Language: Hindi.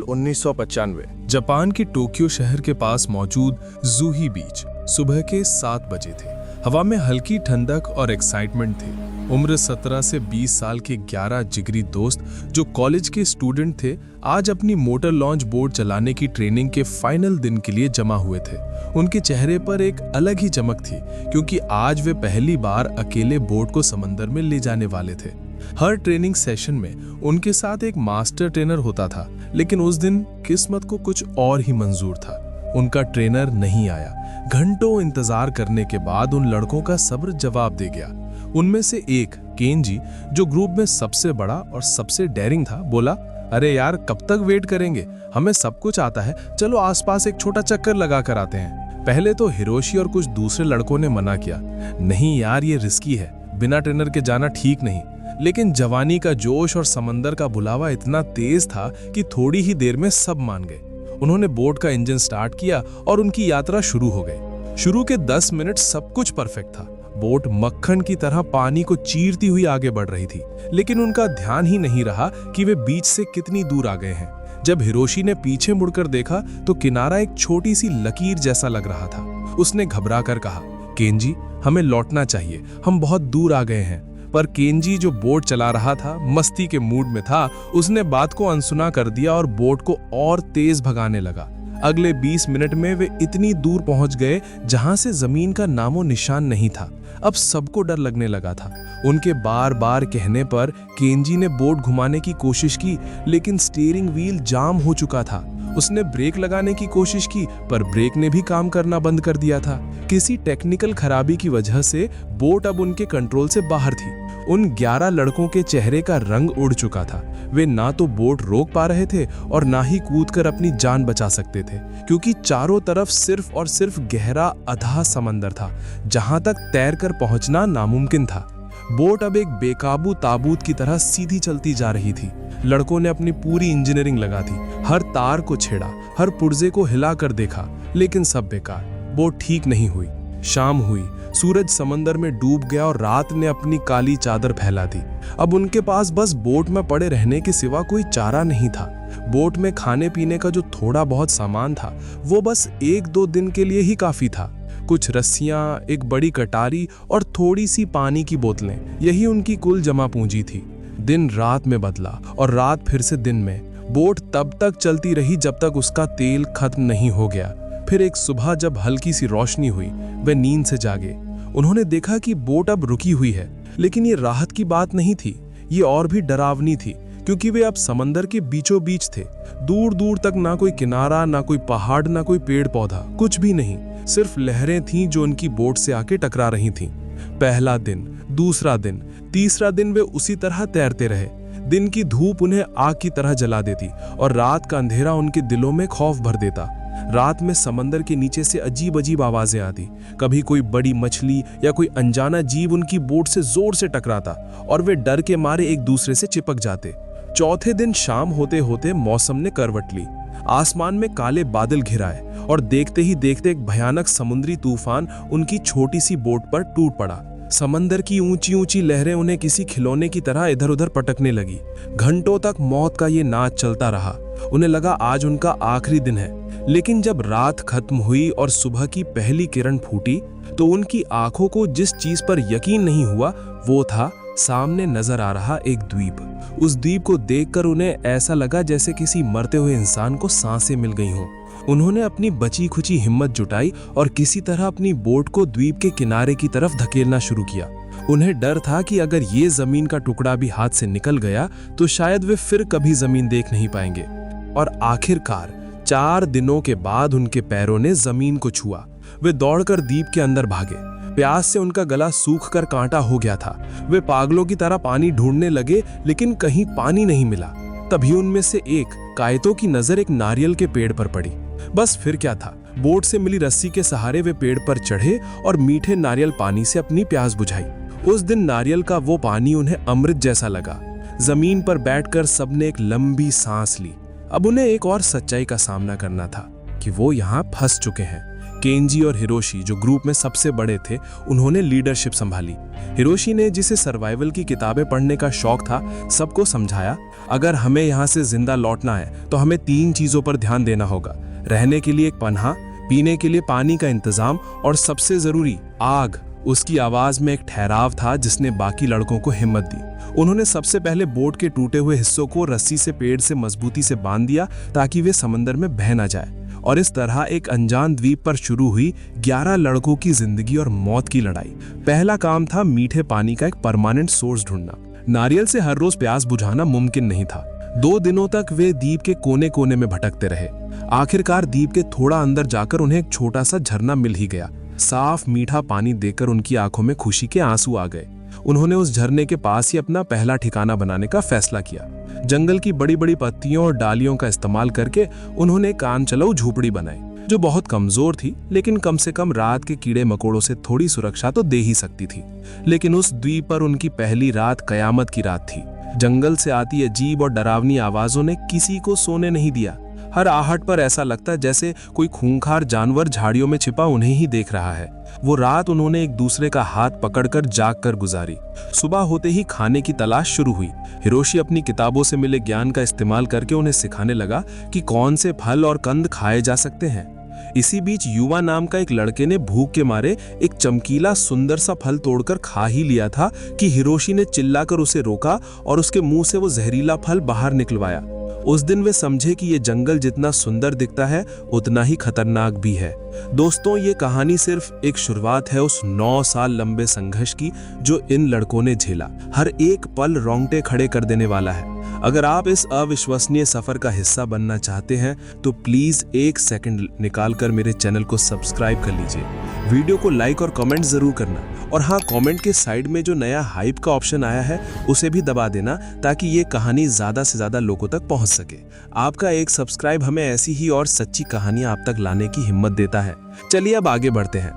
1995 जापान के टोक्यो शहर के पास मौजूद ज़ूही बीच सुबह के 7 बजे थे। हवा में हल्की ठंडक और एक्साइटमेंट थी। उम्र 17 से 20 साल के 11 जिगरी दोस्त जो कॉलेज के स्टूडेंट थे, आज अपनी मोटर लॉन्च बोट चलाने की ट्रेनिंग के फाइनल दिन के लिए जमा हुए थे। उनके चेहरे पर एक अलग ही चमक थी, क्योंकि आज वे पहली बार अकेले बोट को समंदर में ले जाने वाले थे। हर ट्रेनिंग सेशन में उनके साथ एक मास्टर ट्रेनर होता था, लेकिन उस दिन किस्मत को कुछ और ही मंजूर था। उनका ट्रेनर नहीं आया। घंटों इंतजार करने के बाद उन लड़कों का सब्र जवाब दे गया। उनमें से एक, केंजी, जो ग्रुप में सबसे बड़ा और सबसे डेयरिंग था, बोला, अरे यार, कब तक वेट करेंगे? हमें सब कुछ आता है, चलो आसपास एक छोटा चक्कर लगा कर आते हैं। पहले तो हिरोशी और कुछ दूसरे लड़कों ने मना किया, नहीं यार, ये रिस्की है, बिना ट्रेनर के जाना ठीक नहीं। लेकिन जवानी का जोश और समंदर का बुलावा इतना तेज था कि थोड़ी ही देर में सब मान गए। उन्होंने बोट का इंजन स्टार्ट किया और उनकी यात्रा शुरू हो गई। शुरू के 10 मिनट सब कुछ परफेक्ट था। बोट मक्खन की तरह पानी को चीरती हुई आगे बढ़ रही थी, लेकिन उनका ध्यान ही नहीं रहा कि वे बीच से कितनी दूर आ गए हैं। जब हिरोशी ने पीछे मुड़कर देखा तो किनारा एक छोटी सी लकीर जैसा लग रहा था। उसने घबरा कर कहा, केंजी, हमें लौटना चाहिए, हम बहुत दूर आ गए हैं। पर केंजी, जो बोट चला रहा था, मस्ती के मूड में था। उसने बात को अनसुना कर दिया और बोट को और तेज भगाने लगा। अगले 20 मिनट में वे इतनी दूर पहुंच गए जहां से जमीन का नामो निशान नहीं था। अब सबको डर लगने लगा था। उनके बार बार कहने पर केंजी ने बोट घुमाने की कोशिश की, लेकिन स्टीयरिंग व्हील जाम हो चुका था। उसने ब्रेक लगाने की कोशिश की, पर ब्रेक ने भी काम करना बंद कर दिया था। किसी टेक्निकल खराबी की वजह से बोट अब उनके कंट्रोल से बाहर थी। उन 11 लड़कों के चेहरे का रंग उड़ चुका था। वे ना तो बोट रोक पा रहे थे और ना ही कूदकर अपनी जान बचा सकते थे, क्योंकि चारों तरफ सिर्फ और सिर्फ गहरा अथाह समंदर था, जहां तक तैरकर पहुंचना नामुमकिन था। बोट अब एक बेकाबू ताबूत की तरह सीधी चलती जा रही थी। लड़कों ने अपनी पूरी इंजीनियरिंग लगा दी, हर तार को छेड़ा, हर पुर्जे को हिलाकर देखा, लेकिन सब बेकार। बोट ठीक नहीं हुई। शाम हुई, सूरज समंदर में डूब गया और रात ने अपनी काली चादर फैला दी। अब उनके पास बस बोट में पड़े रहने के सिवा कोई चारा नहीं था। बोट में खाने पीने का जो थोड़ा बहुत सामान था, वो बस 1-2 दिन के लिए ही काफी था। कुछ रस्सियां, एक बड़ी कटारी और थोड़ी सी पानी की बोतलें, यही उनकी कुल जमा पूंजी थी। दिन रात में बदला और रात फिर से दिन में। बोट तब तक चलती रही जब तक उसका तेल खत्म नहीं हो गया। फिर एक सुबह जब हल्की सी रोशनी हुई, वे नींद से जागे। उन्होंने देखा कि बोट अब रुकी हुई है, लेकिन ये राहत की बात नहीं थी, ये और भी डरावनी थी, क्योंकि वे अब समंदर के बीचों बीच थे। दूर दूर तक ना कोई किनारा, ना कोई पहाड़, ना कोई पेड़ पौधा, कुछ भी नहीं। सिर्फ लहरें थीं जो उनकी बोट से आके टकरा रही थीं। पहला दिन, दूसरा दिन, तीसरा दिन वे उसी तरह तैरते रहे। दिन की धूप उन्हें आग की तरह जला देती और रात का अंधेरा उनके दिलों में खौफ भर देता। रात में समंदर के नीचे से अजीब अजीब आवाजें आती। कभी कोई बड़ी मछली या कोई अनजाना जीव उनकी बोट से जोर से टकराता और वे डर के मारे एक दूसरे से चिपक जाते। चौथे दिन शाम होते होते मौसम ने करवट ली। आसमान में काले बादल घिराए और देखते ही देखते एक भयानक समुद्री तूफान उनकी छोटी सी बोट पर टूट पड़ा। समंदर की ऊंची ऊंची लहरें उन्हें किसी खिलौने की तरह इधर उधर पटकने लगी। घंटों तक मौत का ये नाच चलता रहा। उन्हें लगा आज उनका आखिरी दिन है। लेकिन जब रात खत्म हुई और सुबह की पहली किरण फूटी, तो उनकी आंखों को जिस चीज पर यकीन नहीं हुआ, वो था सामने नजर आ रहा एक द्वीप। उस द्वीप को देखकर उन्हें ऐसा लगा जैसे किसी मरते हुए इंसान को सांसें मिल गई हों। उन्होंने अपनी बची खुची हिम्मत जुटाई और किसी तरह अपनी बोट को द्वीप के किनारे की तरफ धकेलना शुरू किया। उन्हें डर था कि अगर ये जमीन का टुकड़ा भी हाथ से निकल गया तो शायद वे फिर कभी जमीन देख नहीं पाएंगे। और आखिरकार 4 दिनों के बाद उनके पैरों ने जमीन को छुआ। वे दौड़कर द्वीप के अंदर भागे। प्यास से उनका गला सूख कर कांटा हो गया था। वे पागलों की तरह पानी ढूंढने लगे, लेकिन कहीं पानी नहीं मिला। तभी उनमें से एक कायतों की नजर एक नारियल के पेड़ पर पड़ी। बस फिर क्या था, बोट से मिली रस्सी के सहारे वे पेड़ पर चढ़े और मीठे नारियल पानी से अपनी प्यास बुझाई। उस दिन नारियल का वो पानी उन्हें अमृत जैसा लगा। जमीन पर बैठकर सबने एक लंबी सांस ली। अब उन्हें एक और सच्चाई का सामना करना था कि वो यहाँ फंस चुके हैं। केंजी और हिरोशी, जो ग्रुप में सबसे बड़े थे, उन्होंने लीडरशिप संभाली। हिरोशी ने, जिसे सर्वाइवल की किताबें पढ़ने का शौक था, सबको समझाया, अगर हमें यहाँ से जिंदा लौटना है तो हमें 3 चीजों पर ध्यान देना होगा: रहने के लिए एक पनाह, पीने के लिए पानी का इंतजाम और सबसे जरूरी आग। उसकी आवाज में एक ठहराव था जिसने बाकी लड़कों को हिम्मत दी। उन्होंने सबसे पहले बोट के टूटे हुए हिस्सों को रस्सी से पेड़ से मजबूती से बांध दिया ताकि वे समंदर में बह ना जाए, और इस तरह एक अनजान द्वीप पर शुरू हुई 11 लड़कों की जिंदगी और मौत की लड़ाई। पहला काम था मीठे पानी का एक परमानेंट सोर्स ढूंढना। नारियल से हर रोज प्यास बुझाना मुमकिन नहीं था। 2 दिनों तक वे द्वीप के कोने कोने में भटकते रहे। आखिरकार द्वीप के थोड़ा अंदर जाकर उन्हें एक छोटा सा झरना मिल ही गया। साफ मीठा पानी देखकर उनकी आंखों में खुशी के आंसू आ गए। उन्होंने उस झरने के पास ही अपना पहला ठिकाना बनाने का फैसला किया। जंगल की बड़ी बड़ी पत्तियों और डालियों का इस्तेमाल करके उन्होंने कान चलाऊ झोपड़ी बनाई, जो बहुत कमजोर थी, लेकिन कम से कम रात के कीड़े मकोड़ों से थोड़ी सुरक्षा तो दे ही सकती थी। लेकिन उस द्वीप पर उनकी पहली रात कयामत की रात थी। जंगल से आती अजीब और डरावनी आवाजों ने किसी को सोने नहीं दिया। हर आहट पर ऐसा लगता जैसे कोई खूंखार जानवर झाड़ियों में छिपा उन्हें ही देख रहा है। वो रात उन्होंने एक दूसरे का हाथ पकड़कर जाग कर गुजारी। सुबह होते ही खाने की तलाश शुरू हुई। हिरोशी अपनी किताबों से मिले ज्ञान का इस्तेमाल करके उन्हें सिखाने लगा कि कौन से फल और कंद खाए जा सकते हैं। इसी बीच युवा नाम का एक लड़के ने भूख के मारे एक चमकीला सुंदर सा फल तोड़कर खा ही लिया था कि हिरोशी ने चिल्लाकर उसे रोका और उसके मुंह से वो जहरीला फल बाहर निकलवाया। उस दिन वे समझे कि ये जंगल जितना सुंदर दिखता है उतना ही खतरनाक भी है। दोस्तों, ये कहानी सिर्फ एक शुरुआत है उस 9 साल लंबे संघर्ष की जो इन लड़कों ने झेला। हर एक पल रोंगटे खड़े कर देने वाला है। अगर आप इस अविश्वसनीय सफर का हिस्सा बनना चाहते हैं तो प्लीज 1 सेकंड निकालकर मेरे चैनल को सब्सक्राइब कर लीजिए। वीडियो को लाइक और कमेंट जरूर करना, और हाँ, कमेंट के साइड में जो नया हाइप का ऑप्शन आया है उसे भी दबा देना ताकि ये कहानी ज्यादा से ज्यादा लोगों तक पहुंच सके। आपका एक सब्सक्राइब हमें ऐसी ही और सच्ची कहानियां आप तक लाने की हिम्मत देता है। चलिए अब आगे बढ़ते हैं।